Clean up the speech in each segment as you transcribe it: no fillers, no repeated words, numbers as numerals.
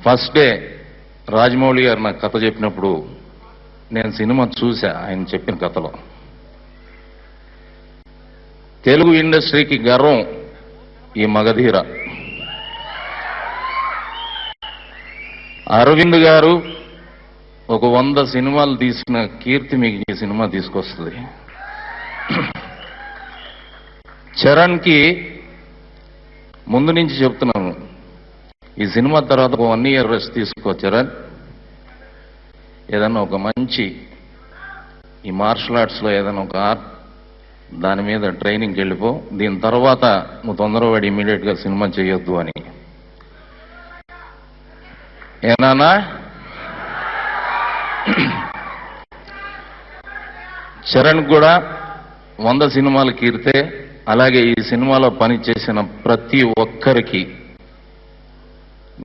First day Rajamouli గారు నాకు కథ చెప్పినప్పుడు నేను సినిమా చూసా. ఆయన చెప్పిన కథలో తెలుగు ఇండస్ట్రీకి గర్వం ఈ మగధీర. అరవింద్ గారు ఒక 100 సినిమాలు తీసిన కీర్తి మీకు ఈ సినిమా తీసుకొస్తుంది. చరణ్కి ముందు నుంచి చెప్తున్నాను, ఈ సినిమా తర్వాత 1 year రెస్ట్ తీసుకో చరణ్, ఏదన్నా ఒక మంచి ఈ మార్షల్ ఆర్ట్స్లో ఏదైనా ఒక ఆర్ట్ దాని మీద ట్రైనింగ్కి వెళ్ళిపో, దీని తర్వాత నువ్వు తొందరపడి ఇమీడియట్గా సినిమా చేయొద్దు అని. ఏనానా చరణ్ కూడా 100 సినిమాలు కీర్తే. అలాగే ఈ సినిమాలో పనిచేసిన ప్రతి ఒక్కరికి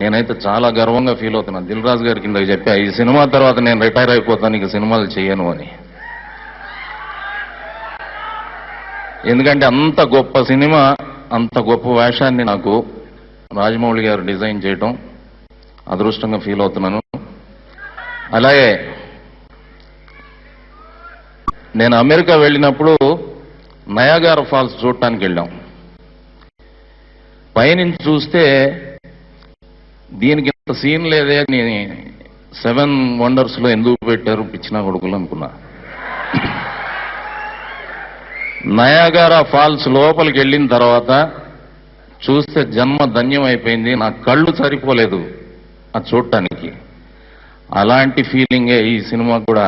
నేనైతే చాలా గర్వంగా ఫీల్ అవుతున్నాను. దిల్ రాజు గారికి ఇందాక చెప్పా, ఈ సినిమా తర్వాత నేను రిటైర్ అయిపోతాను, ఇక సినిమాలు చేయను అని. ఎందుకంటే అంత గొప్ప సినిమా, అంత గొప్ప వేషాన్ని నాకు రాజమౌళి గారు డిజైన్ చేయటం అదృష్టంగా ఫీల్ అవుతున్నాను. అలాగే నేను అమెరికా వెళ్ళినప్పుడు నయాగారా ఫాల్స్ చూడటానికి వెళ్ళాం. పైనుంచి చూస్తే దీనికి ఇంత సీన్ లేదే అని 7 Wonders లో ఎందుకు పెట్టారు పిచ్చినా కొడుకులు అనుకున్నా. నయాగారా ఫాల్స్ లోపలికి వెళ్ళిన తర్వాత చూస్తే జన్మ ధన్యం అయిపోయింది. నా కళ్ళు సరిపోలేదు అది చూడటానికి. అలాంటి ఫీలింగే ఈ సినిమా కూడా,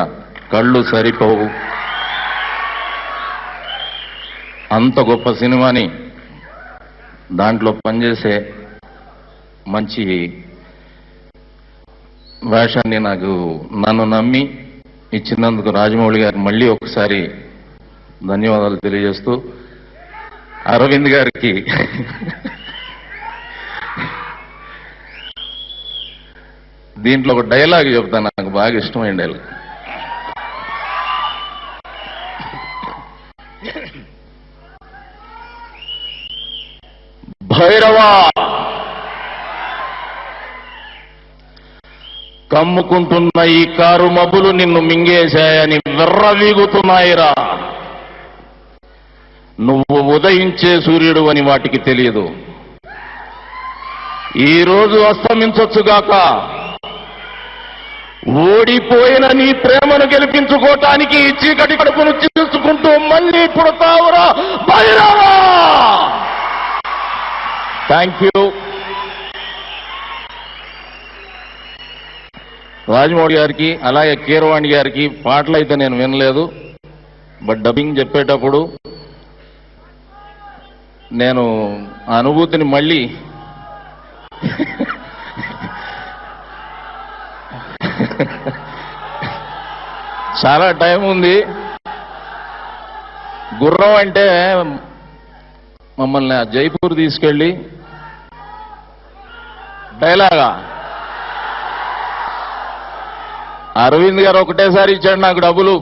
కళ్ళు సరిపోవు. అంత గొప్ప సినిమాని దాంట్లో పనిచేసే మంచి వేషాన్ని నన్ను నమ్మి ఇచ్చినందుకు రాజమౌళి గారికి మళ్ళీ ఒకసారి ధన్యవాదాలు తెలియజేస్తూ, అరవింద్ గారికి దీంట్లో ఒక డైలాగ్ చెప్తాను, నాకు బాగా ఇష్టమైన డైలాగ్. భైరవా కమ్ముకుంటున్న ఈ కారు మబ్బులు నిన్ను మింగేశాయని వెర్రవీగుతున్నాయిరా. నువ్వు ఉదయించే సూర్యుడు అని వాటికి తెలియదు. ఈరోజు అస్తమించొచ్చుగాక, ఓడిపోయిన నీ ప్రేమను గెలిపించుకోవటానికి ఈ చీకటి కడుపును చీల్చుకుంటూ మళ్ళీ పుడతావురా భైరవా. Thank you. రాజమౌళి గారికి అలాగే కీరవాణి గారికి పాటలు అయితే నేను వినలేదు, బట్ డబ్బింగ్ చెప్పేటప్పుడు నేను ఆ అనుభూతిని మళ్ళీ చాలా టైం ఉంది. గుర్రం అంటే మమ్మల్ని జైపూర్ తీసుకెళ్ళి డైలాగా అరవింద్ గారు ఒకటేసారి ఇచ్చాడు నాకు డబ్బులు.